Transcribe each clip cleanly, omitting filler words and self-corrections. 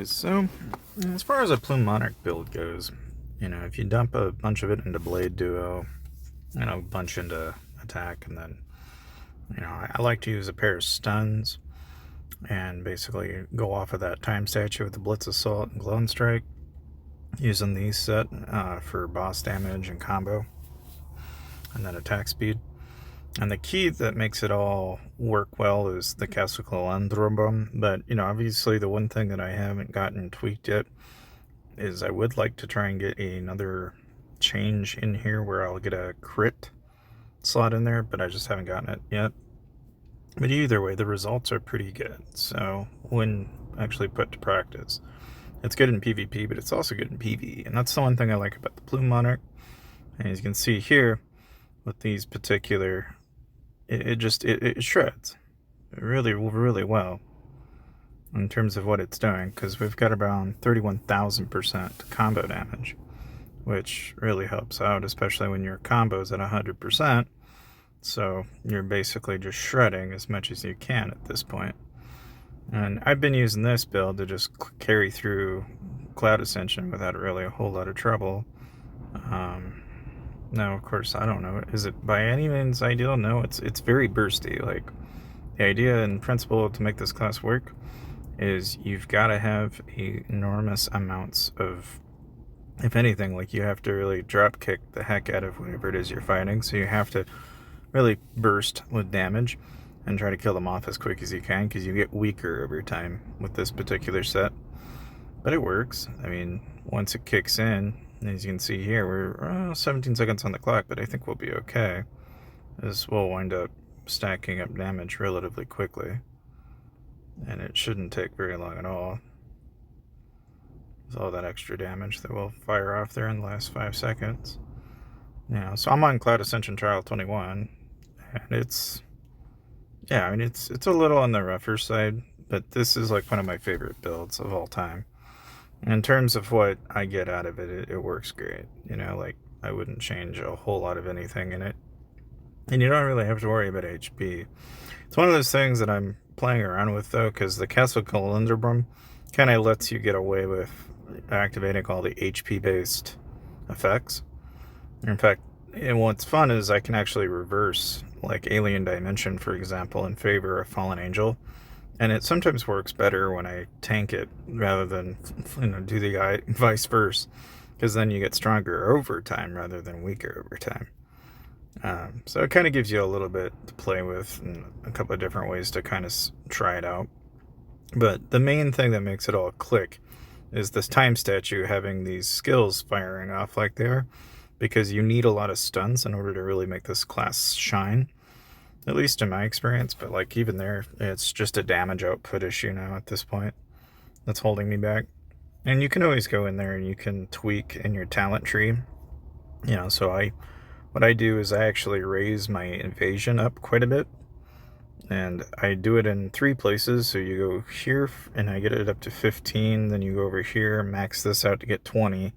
So, as far as a Plume Monarch build goes, if you dump a bunch of it into Blade Duo, a bunch into Attack, and then, I like to use a pair of stuns and basically go off of that time statue with the Blitz Assault and Glow and Strike, using these set for boss damage and combo, and then attack speed. And the key that makes it all work well is the Castle Calandrum. But, obviously the one thing that I haven't gotten tweaked yet is I would like to try and get another change in here where I'll get a crit slot in there, but I just haven't gotten it yet. But either way, the results are pretty good. So when actually put to practice, it's good in PvP, but it's also good in PvE. And that's the one thing I like about the Plume Monarch. And as you can see here, with these particular, it shreds really, really well in terms of what it's doing, because we've got around 31,000% combo damage, which really helps out, especially when your combo's at 100%. So you're basically just shredding as much as you can at this point. And I've been using this build to just carry through Cloud Ascension without really a whole lot of trouble. Now, of course, I don't know. Is it by any means ideal? No, it's very bursty. Like, the idea and principle to make this class work is you've got to have enormous amounts of, if anything, like you have to really drop kick the heck out of whatever it is you're fighting. So you have to really burst with damage and try to kill them off as quick as you can, because you get weaker over time with this particular set. But it works. I mean, once it kicks in, as you can see here, we're 17 seconds on the clock, but I think we'll be okay. This will wind up stacking up damage relatively quickly, and it shouldn't take very long at all. There's all that extra damage that will fire off there in the last 5 seconds. So I'm on Cloud Ascension Trial 21, and it's a little on the rougher side, but this is like one of my favorite builds of all time. In terms of what I get out of it, it works great. Like, I wouldn't change a whole lot of anything in it. And you don't really have to worry about HP. It's one of those things that I'm playing around with, though, because the Castle Calandrum kind of lets you get away with activating all the HP-based effects. In fact, and what's fun is I can actually reverse, like Alien Dimension, for example, in favor of Fallen Angel. And it sometimes works better when I tank it rather than, do the vice versa, because then you get stronger over time rather than weaker over time. So it kind of gives you a little bit to play with and a couple of different ways to kind of try it out. But the main thing that makes it all click is this time statue having these skills firing off like they are, because you need a lot of stuns in order to really make this class shine. At least in my experience, but like even there, it's just a damage output issue now at this point that's holding me back. And you can always go in there and you can tweak in your talent tree. So what I do is I actually raise my evasion up quite a bit. And I do it in 3 places. So you go here and I get it up to 15. Then you go over here, max this out to get 20.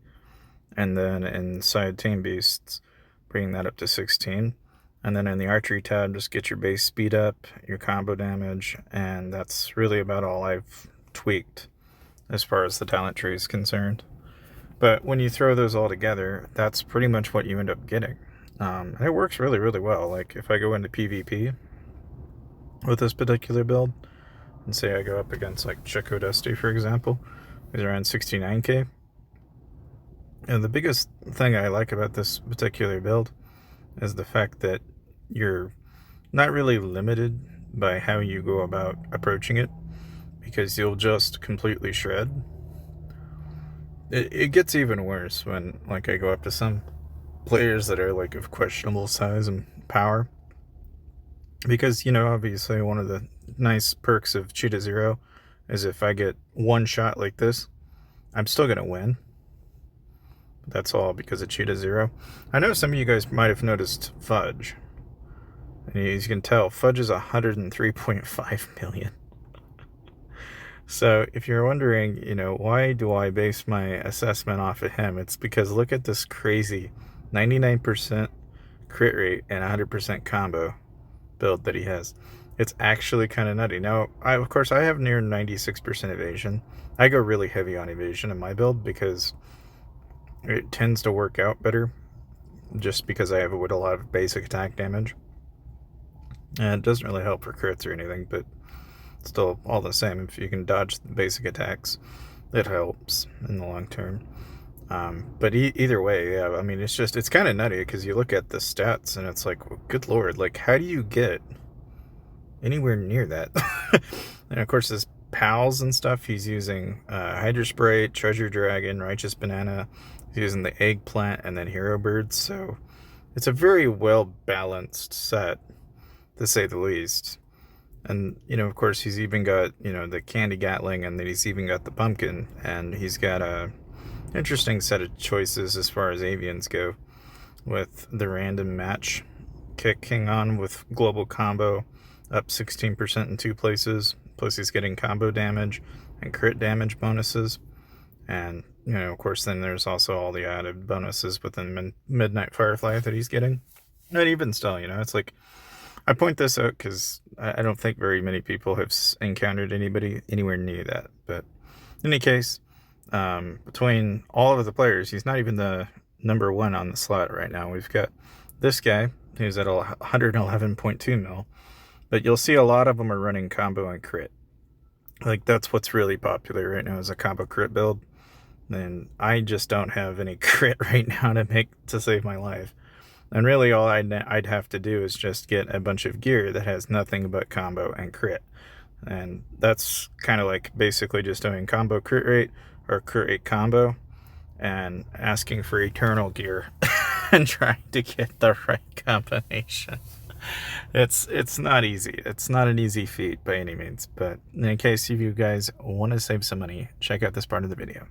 And then inside Tame Beasts, bring that up to 16. And then in the archery tab, just get your base speed up, your combo damage, and that's really about all I've tweaked as far as the talent tree is concerned. But when you throw those all together, that's pretty much what you end up getting. And it works really, really well. Like, if I go into PvP with this particular build, and say I go up against like Chico Dusty, for example, who's around 69k. And the biggest thing I like about this particular build is the fact that you're not really limited by how you go about approaching it, because you'll just completely shred. It gets even worse when, like, I go up to some players that are like of questionable size and power, because obviously one of the nice perks of Cheetah Zero is if I get one shot like this, I'm still gonna win. That's all because of Cheetah Zero. I know some of you guys might have noticed Fudge. And as you can tell, Fudge is 103.5 million. So if you're wondering, why do I base my assessment off of him? It's because look at this crazy 99% crit rate and 100% combo build that he has. It's actually kind of nutty. Now, of course, I have near 96% evasion. I go really heavy on evasion in my build because it tends to work out better, just because I have it with a lot of basic attack damage. And it doesn't really help for crits or anything, but still, all the same, if you can dodge the basic attacks, it helps in the long term. But either way, yeah, I mean, it's kind of nutty because you look at the stats and it's like, good lord, like, how do you get anywhere near that? And of course, his pals and stuff, he's using Hydra Spray, Treasure Dragon, Righteous Banana, he's using the Eggplant, and then Hero Birds, so it's a very well balanced set, to say the least. And, of course, he's even got, the Candy Gatling, and then he's even got the Pumpkin, and he's got a interesting set of choices as far as avians go, with the random match kicking on with global combo, up 16% in 2 places, plus he's getting combo damage and crit damage bonuses. And, of course, then there's also all the added bonuses within Midnight Firefly that he's getting. And even still, it's like, I point this out because I don't think very many people have encountered anybody anywhere near that. But in any case, between all of the players, he's not even the number one on the slot right now. We've got this guy who's at 111.2 mil, but you'll see a lot of them are running combo and crit. Like, that's what's really popular right now, is a combo crit build. And I just don't have any crit right now to save my life. And really all I'd have to do is just get a bunch of gear that has nothing but combo and crit. And that's kind of like basically just doing combo crit rate or crit rate combo and asking for eternal gear and trying to get the right combination. It's not easy. It's not an easy feat by any means. But in case you guys want to save some money, check out this part of the video.